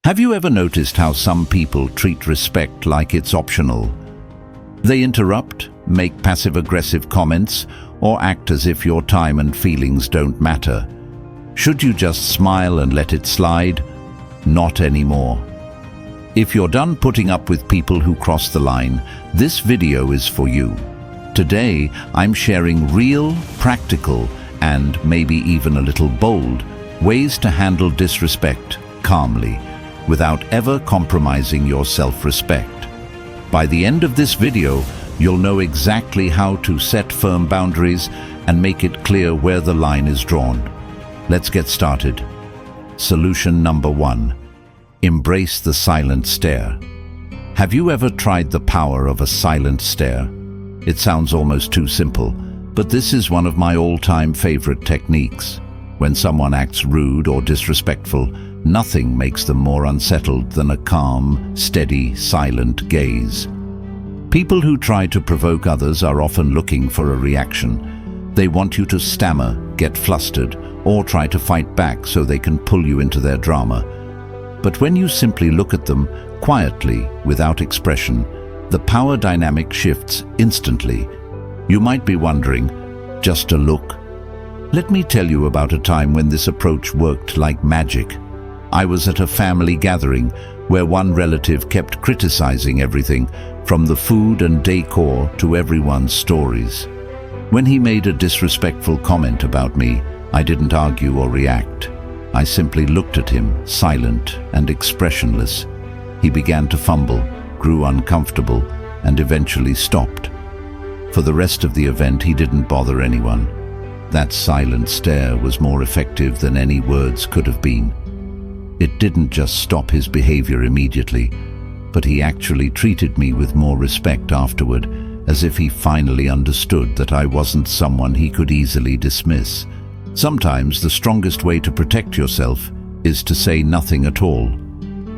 Have you ever noticed how some people treat respect like it's optional? They interrupt, make passive-aggressive comments, or act as if your time and feelings don't matter. Should you just smile and let it slide? Not anymore. If you're done putting up with people who cross the line, this video is for you. Today, I'm sharing real, practical, and maybe even a little bold ways to handle disrespect calmly, without ever compromising your self-respect. By the end of this video, you'll know exactly how to set firm boundaries and make it clear where the line is drawn. Let's get started. Solution number 1. Embrace the silent stare. Have you ever tried the power of a silent stare? It sounds almost too simple, but this is one of my all-time favorite techniques. When someone acts rude or disrespectful, nothing makes them more unsettled than a calm, steady, silent gaze. People who try to provoke others are often looking for a reaction. They want you to stammer, get flustered, or try to fight back so they can pull you into their drama. But when you simply look at them, quietly, without expression, the power dynamic shifts instantly. You might be wondering, just a look? Let me tell you about a time when this approach worked like magic. I was at a family gathering where one relative kept criticizing everything, from the food and decor to everyone's stories. When he made a disrespectful comment about me, I didn't argue or react. I simply looked at him, silent and expressionless. He began to fumble, grew uncomfortable, and eventually stopped. For the rest of the event, he didn't bother anyone. That silent stare was more effective than any words could have been. It didn't just stop his behavior immediately, but he actually treated me with more respect afterward, as if he finally understood that I wasn't someone he could easily dismiss. Sometimes the strongest way to protect yourself is to say nothing at all.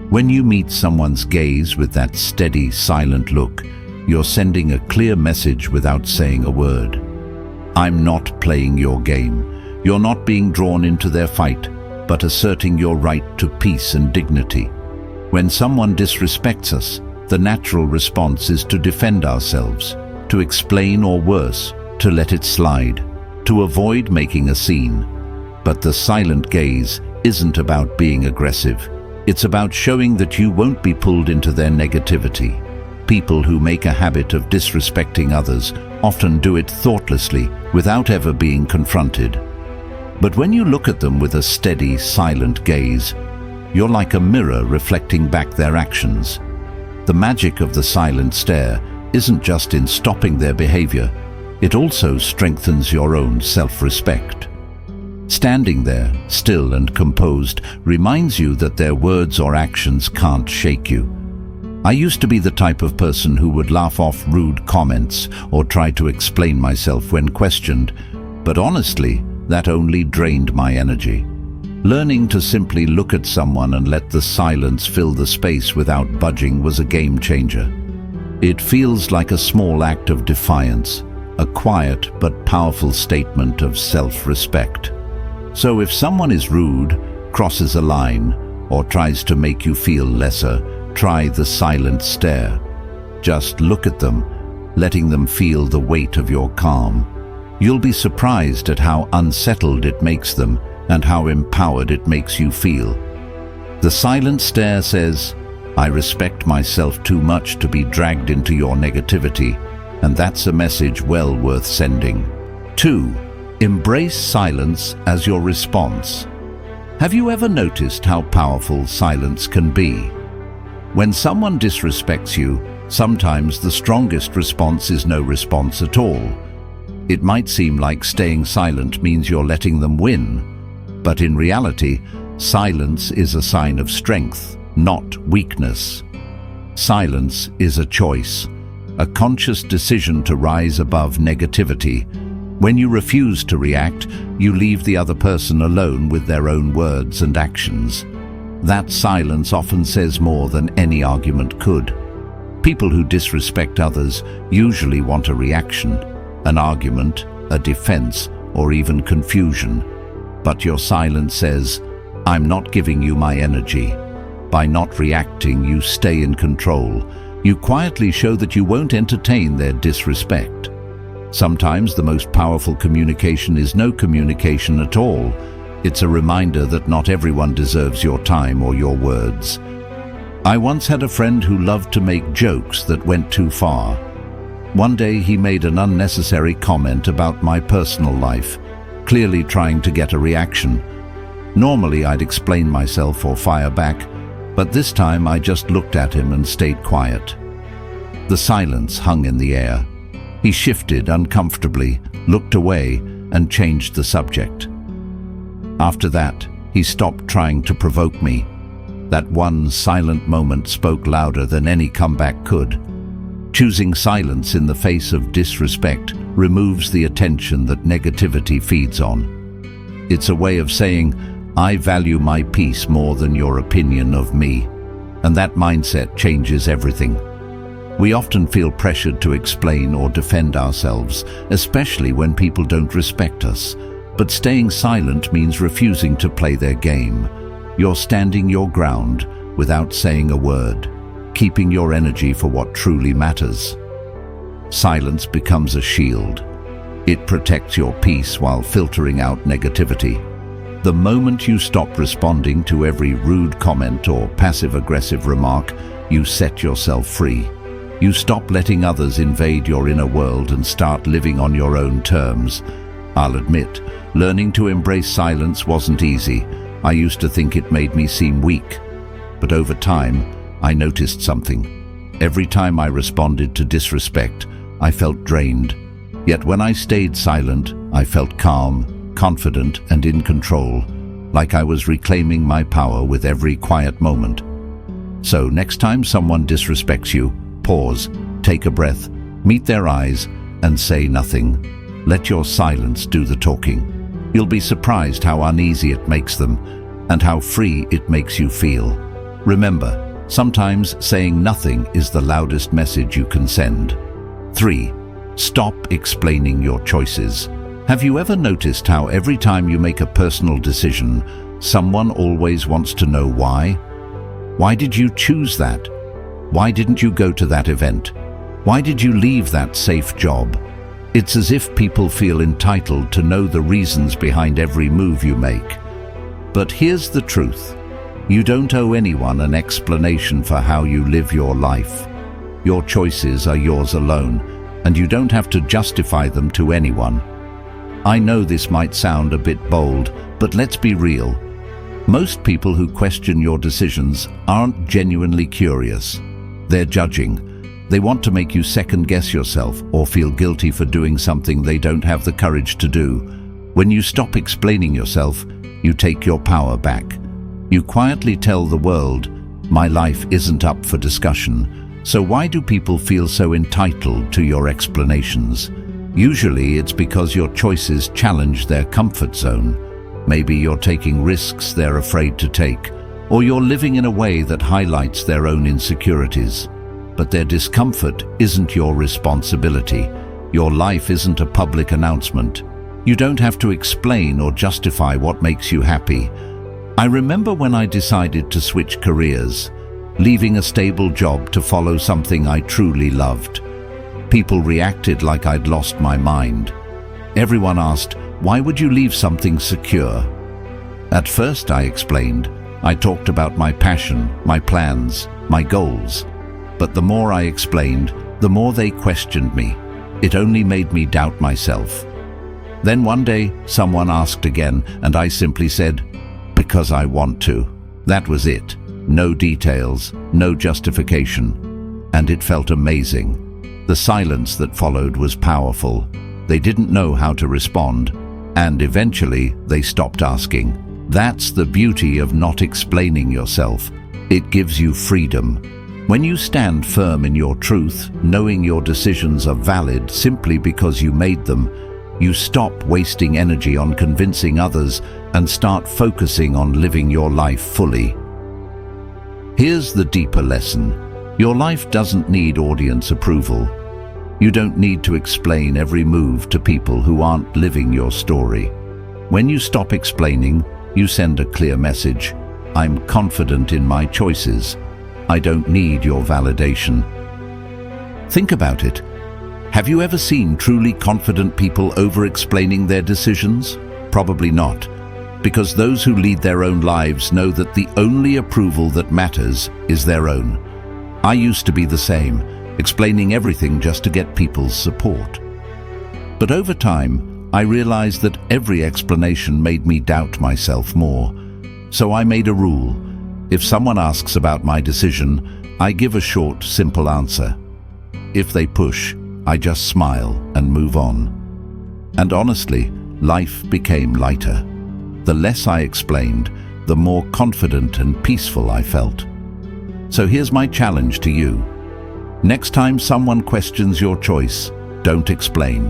When you meet someone's gaze with that steady, silent look, you're sending a clear message without saying a word. I'm not playing your game. You're not being drawn into their fight, but asserting your right to peace and dignity. When someone disrespects us, the natural response is to defend ourselves, to explain, or worse, to let it slide, to avoid making a scene. But the silent gaze isn't about being aggressive. It's about showing that you won't be pulled into their negativity. People who make a habit of disrespecting others often do it thoughtlessly, without ever being confronted. But when you look at them with a steady, silent gaze, you're like a mirror reflecting back their actions. The magic of the silent stare isn't just in stopping their behavior, it also strengthens your own self-respect. Standing there, still and composed, reminds you that their words or actions can't shake you. I used to be the type of person who would laugh off rude comments or try to explain myself when questioned, but honestly, that only drained my energy. Learning to simply look at someone and let the silence fill the space without budging was a game changer. It feels like a small act of defiance, a quiet but powerful statement of self-respect. So if someone is rude, crosses a line, or tries to make you feel lesser, try the silent stare. Just look at them, letting them feel the weight of your calm. You'll be surprised at how unsettled it makes them and how empowered it makes you feel. The silent stare says, I respect myself too much to be dragged into your negativity, and that's a message well worth sending. 2. Embrace silence as your response. Have you ever noticed how powerful silence can be? When someone disrespects you, sometimes the strongest response is no response at all. It might seem like staying silent means you're letting them win, but in reality, silence is a sign of strength, not weakness. Silence is a choice, a conscious decision to rise above negativity. When you refuse to react, you leave the other person alone with their own words and actions. That silence often says more than any argument could. People who disrespect others usually want a reaction, an argument, a defense, or even confusion. But your silence says, I'm not giving you my energy. By not reacting, you stay in control. You quietly show that you won't entertain their disrespect. Sometimes the most powerful communication is no communication at all. It's a reminder that not everyone deserves your time or your words. I once had a friend who loved to make jokes that went too far. One day he made an unnecessary comment about my personal life, clearly trying to get a reaction. Normally I'd explain myself or fire back, but this time I just looked at him and stayed quiet. The silence hung in the air. He shifted uncomfortably, looked away, and changed the subject. After that, he stopped trying to provoke me. That one silent moment spoke louder than any comeback could. Choosing silence in the face of disrespect removes the attention that negativity feeds on. It's a way of saying, I value my peace more than your opinion of me, and that mindset changes everything. We often feel pressured to explain or defend ourselves, especially when people don't respect us. But staying silent means refusing to play their game. You're standing your ground without saying a word, keeping your energy for what truly matters. Silence becomes a shield. It protects your peace while filtering out negativity. The moment you stop responding to every rude comment or passive-aggressive remark, you set yourself free. You stop letting others invade your inner world and start living on your own terms. I'll admit, learning to embrace silence wasn't easy. I used to think it made me seem weak. But over time, I noticed something. Every time I responded to disrespect, I felt drained. Yet when I stayed silent, I felt calm, confident, and in control, like I was reclaiming my power with every quiet moment. So next time someone disrespects you, pause, take a breath, meet their eyes, and say nothing. Let your silence do the talking. You'll be surprised how uneasy it makes them, and how free it makes you feel. Remember, sometimes saying nothing is the loudest message you can send. 3. Stop explaining your choices. Have you ever noticed how every time you make a personal decision, someone always wants to know why? Why did you choose that? Why didn't you go to that event? Why did you leave that safe job? It's as if people feel entitled to know the reasons behind every move you make. But here's the truth. You don't owe anyone an explanation for how you live your life. Your choices are yours alone, and you don't have to justify them to anyone. I know this might sound a bit bold, but let's be real. Most people who question your decisions aren't genuinely curious. They're judging. They want to make you second-guess yourself or feel guilty for doing something they don't have the courage to do. When you stop explaining yourself, you take your power back. You quietly tell the world, my life isn't up for discussion. So why do people feel so entitled to your explanations? Usually it's because your choices challenge their comfort zone. Maybe you're taking risks they're afraid to take, or you're living in a way that highlights their own insecurities. But their discomfort isn't your responsibility. Your life isn't a public announcement. You don't have to explain or justify what makes you happy. I remember when I decided to switch careers, leaving a stable job to follow something I truly loved. People reacted like I'd lost my mind. Everyone asked, why would you leave something secure? At first, I explained. I talked about my passion, my plans, my goals. But the more I explained, the more they questioned me. It only made me doubt myself. Then one day, someone asked again, and I simply said, because I want to. That was it. No details, no justification. And it felt amazing. The silence that followed was powerful. They didn't know how to respond, and eventually they stopped asking. That's the beauty of not explaining yourself. It gives you freedom. When you stand firm in your truth, knowing your decisions are valid simply because you made them, you stop wasting energy on convincing others and start focusing on living your life fully. Here's the deeper lesson. Your life doesn't need audience approval. You don't need to explain every move to people who aren't living your story. When you stop explaining, you send a clear message. I'm confident in my choices. I don't need your validation. Think about it. Have you ever seen truly confident people over-explaining their decisions? Probably not, because those who lead their own lives know that the only approval that matters is their own. I used to be the same, explaining everything just to get people's support. But over time, I realized that every explanation made me doubt myself more. So I made a rule. If someone asks about my decision, I give a short, simple answer. If they push, I just smile and move on. And honestly, life became lighter. The less I explained, the more confident and peaceful I felt. So here's my challenge to you. Next time someone questions your choice, don't explain.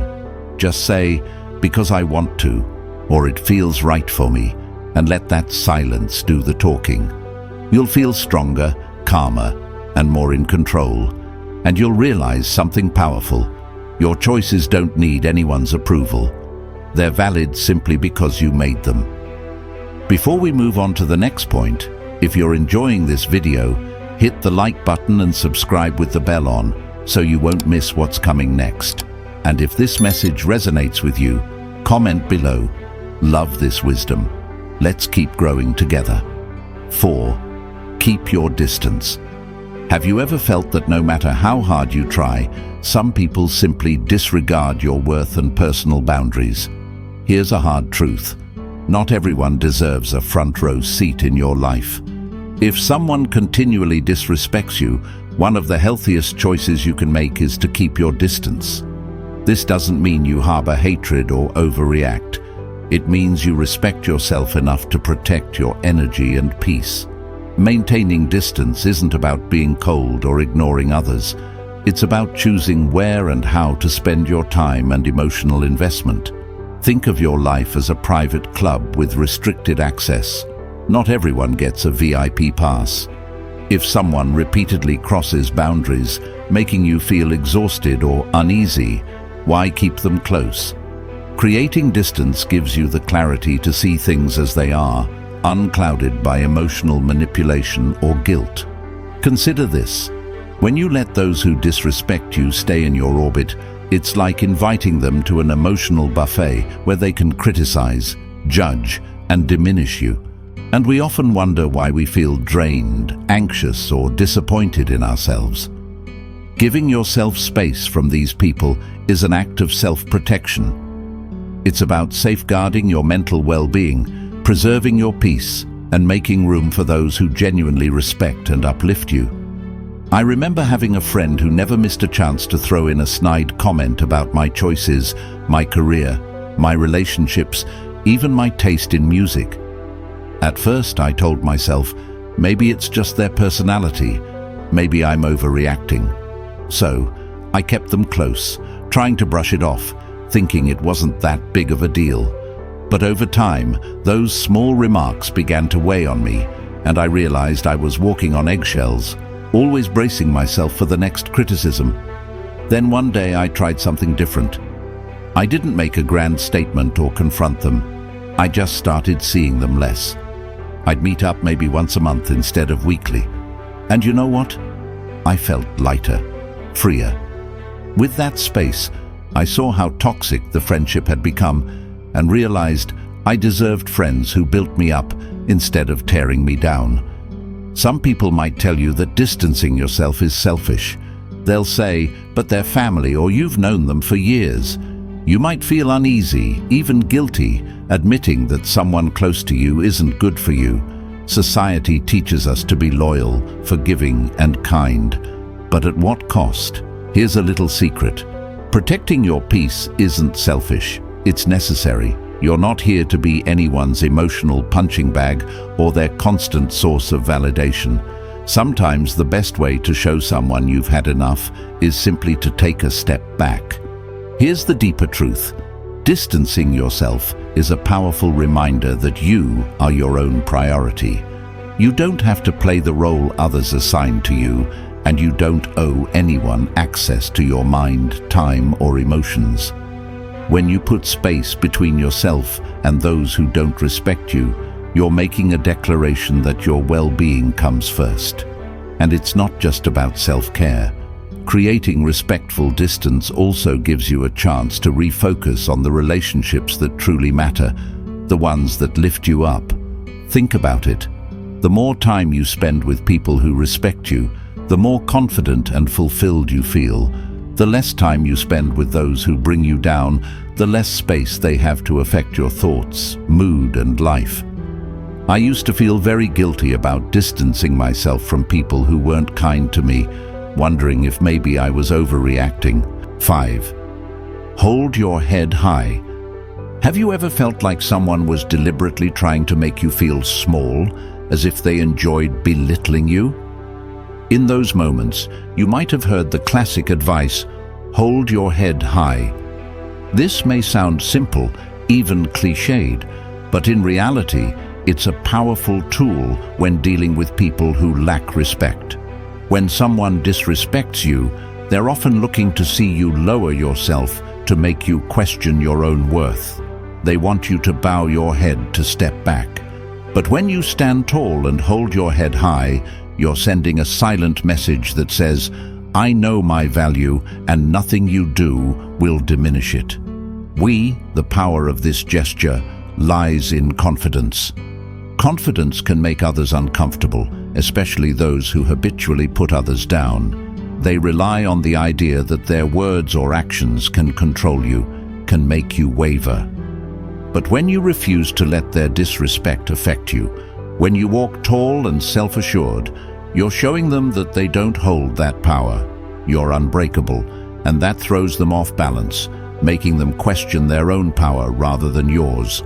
Just say, because I want to, or it feels right for me, and let that silence do the talking. You'll feel stronger, calmer, and more in control. And you'll realize something powerful. Your choices don't need anyone's approval. They're valid simply because you made them. Before we move on to the next point, if you're enjoying this video, hit the like button and subscribe with the bell on so you won't miss what's coming next. And if this message resonates with you, comment below. Love this wisdom. Let's keep growing together. 4. Keep your distance. Have you ever felt that no matter how hard you try, some people simply disregard your worth and personal boundaries? Here's a hard truth. Not everyone deserves a front row seat in your life. If someone continually disrespects you, one of the healthiest choices you can make is to keep your distance. This doesn't mean you harbor hatred or overreact. It means you respect yourself enough to protect your energy and peace. Maintaining distance isn't about being cold or ignoring others. It's about choosing where and how to spend your time and emotional investment. Think of your life as a private club with restricted access. Not everyone gets a VIP pass. If someone repeatedly crosses boundaries, making you feel exhausted or uneasy, why keep them close? Creating distance gives you the clarity to see things as they are, unclouded by emotional manipulation or guilt. Consider this. When you let those who disrespect you stay in your orbit, it's like inviting them to an emotional buffet where they can criticize, judge, and diminish you. And we often wonder why we feel drained, anxious, or disappointed in ourselves. Giving yourself space from these people is an act of self-protection. It's about safeguarding your mental well-being, preserving your peace, and making room for those who genuinely respect and uplift you. I remember having a friend who never missed a chance to throw in a snide comment about my choices, my career, my relationships, even my taste in music. At first, I told myself, maybe it's just their personality, maybe I'm overreacting. So, I kept them close, trying to brush it off, thinking it wasn't that big of a deal. But over time, those small remarks began to weigh on me, and I realized I was walking on eggshells, always bracing myself for the next criticism. Then one day I tried something different. I didn't make a grand statement or confront them. I just started seeing them less. I'd meet up maybe once a month instead of weekly. And you know what? I felt lighter, freer. With that space, I saw how toxic the friendship had become and realized I deserved friends who built me up instead of tearing me down. Some people might tell you that distancing yourself is selfish. They'll say, but they're family or you've known them for years. You might feel uneasy, even guilty, admitting that someone close to you isn't good for you. Society teaches us to be loyal, forgiving, and kind. But at what cost? Here's a little secret. Protecting your peace isn't selfish. It's necessary. You're not here to be anyone's emotional punching bag or their constant source of validation. Sometimes the best way to show someone you've had enough is simply to take a step back. Here's the deeper truth. Distancing yourself is a powerful reminder that you are your own priority. You don't have to play the role others assign to you, and you don't owe anyone access to your mind, time, or emotions. When you put space between yourself and those who don't respect you, You're making a declaration that your well-being comes first. And it's not just about self-care. Creating respectful distance also gives you a chance to refocus on the relationships that truly matter, the ones that lift you up. Think about it. The more time you spend with people who respect you, the more confident and fulfilled you feel. The less time you spend with those who bring you down, the less space they have to affect your thoughts, mood, and life. I used to feel very guilty about distancing myself from people who weren't kind to me, wondering if maybe I was overreacting. 5. Hold your head high. Have you ever felt like someone was deliberately trying to make you feel small, as if they enjoyed belittling you? In those moments, you might have heard the classic advice, hold your head high. This may sound simple, even cliched, but in reality, it's a powerful tool when dealing with people who lack respect. When someone disrespects you, they're often looking to see you lower yourself to make you question your own worth. They want you to bow your head to step back. But when you stand tall and hold your head high, you're sending a silent message that says, I know my value and nothing you do will diminish it. The power of this gesture, lies in confidence. Confidence can make others uncomfortable, especially those who habitually put others down. They rely on the idea that their words or actions can control you, can make you waver. But when you refuse to let their disrespect affect you, when you walk tall and self-assured, you're showing them that they don't hold that power. You're unbreakable, and that throws them off balance, making them question their own power rather than yours.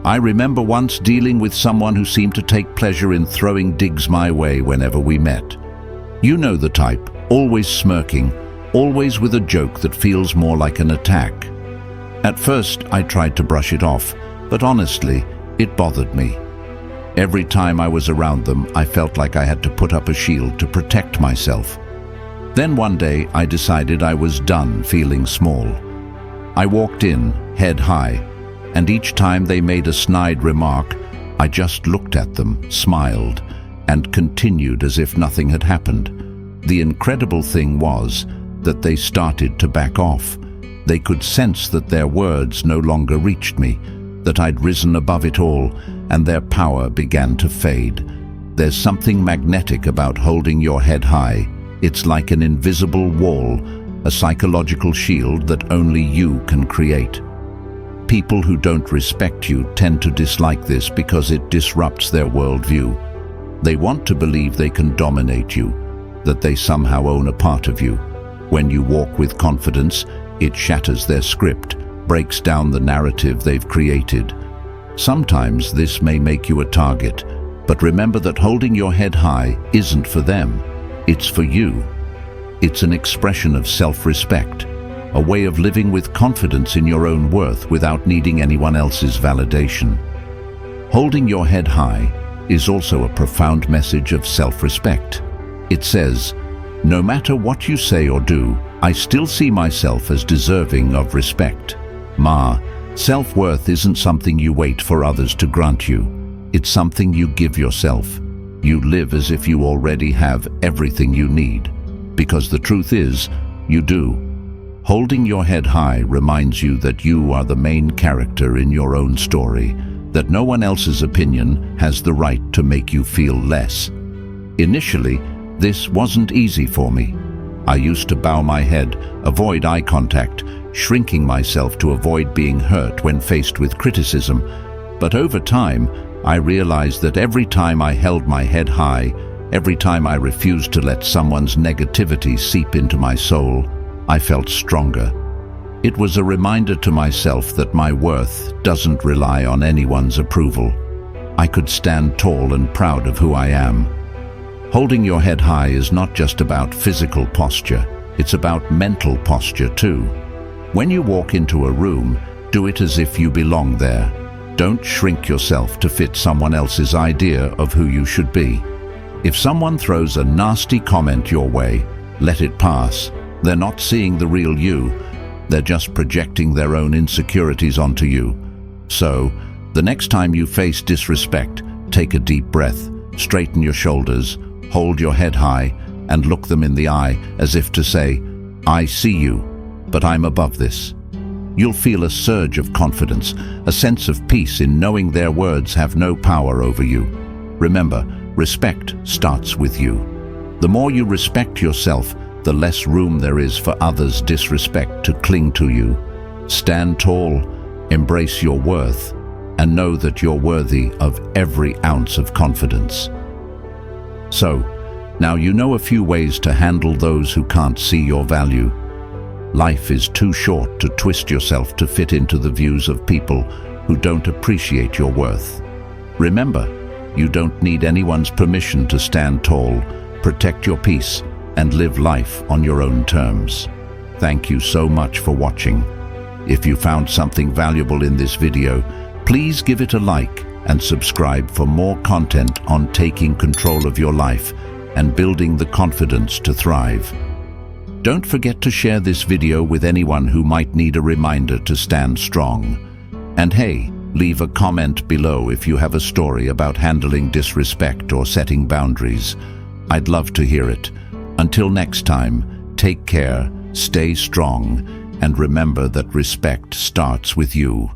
I remember once dealing with someone who seemed to take pleasure in throwing digs my way whenever we met. You know the type, always smirking, always with a joke that feels more like an attack. At first, I tried to brush it off, but honestly, it bothered me. Every time I was around them, I felt like I had to put up a shield to protect myself. Then one day, I decided I was done feeling small. I walked in, head high, and each time they made a snide remark, I just looked at them, smiled, and continued as if nothing had happened. The incredible thing was that they started to back off. They could sense that their words no longer reached me, that I'd risen above it all, and their power began to fade. There's something magnetic about holding your head high. It's like an invisible wall, a psychological shield that only you can create. People who don't respect you tend to dislike this because it disrupts their worldview. They want to believe they can dominate you, that they somehow own a part of you. When you walk with confidence, it shatters their script, breaks down the narrative they've created. Sometimes this may make you a target, but remember that holding your head high isn't for them, it's for you. It's an expression of self-respect, a way of living with confidence in your own worth without needing anyone else's validation. Holding your head high is also a profound message of self-respect. It says, no matter what you say or do, I still see myself as deserving of respect. Self-worth isn't something you wait for others to grant you. It's something you give yourself. You live as if you already have everything you need. Because the truth is, you do. Holding your head high reminds you that you are the main character in your own story, that no one else's opinion has the right to make you feel less. Initially, this wasn't easy for me. I used to bow my head, avoid eye contact, shrinking myself to avoid being hurt when faced with criticism. But over time, I realized that every time I held my head high, every time I refused to let someone's negativity seep into my soul, I felt stronger. It was a reminder to myself that my worth doesn't rely on anyone's approval. I could stand tall and proud of who I am. Holding your head high is not just about physical posture, it's about mental posture too. When you walk into a room, do it as if you belong there. Don't shrink yourself to fit someone else's idea of who you should be. If someone throws a nasty comment your way, let it pass. They're not seeing the real you. They're just projecting their own insecurities onto you. So, The next time you face disrespect, take a deep breath, straighten your shoulders, hold your head high, and look them in the eye as if to say, "I see you, but I'm above this." You'll feel a surge of confidence, a sense of peace in knowing their words have no power over you. Remember, respect starts with you. The more you respect yourself, the less room there is for others' disrespect to cling to you. Stand tall, embrace your worth, and know that you're worthy of every ounce of confidence. So, now you know a few ways to handle those who can't see your value. Life is too short to twist yourself to fit into the views of people who don't appreciate your worth. Remember, you don't need anyone's permission to stand tall, protect your peace, and live life on your own terms. Thank you so much for watching. If you found something valuable in this video, please give it a like and subscribe for more content on taking control of your life and building the confidence to thrive. Don't forget to share this video with anyone who might need a reminder to stand strong. And hey, leave a comment below if you have a story about handling disrespect or setting boundaries. I'd love to hear it. Until next time, take care, stay strong, and remember that respect starts with you.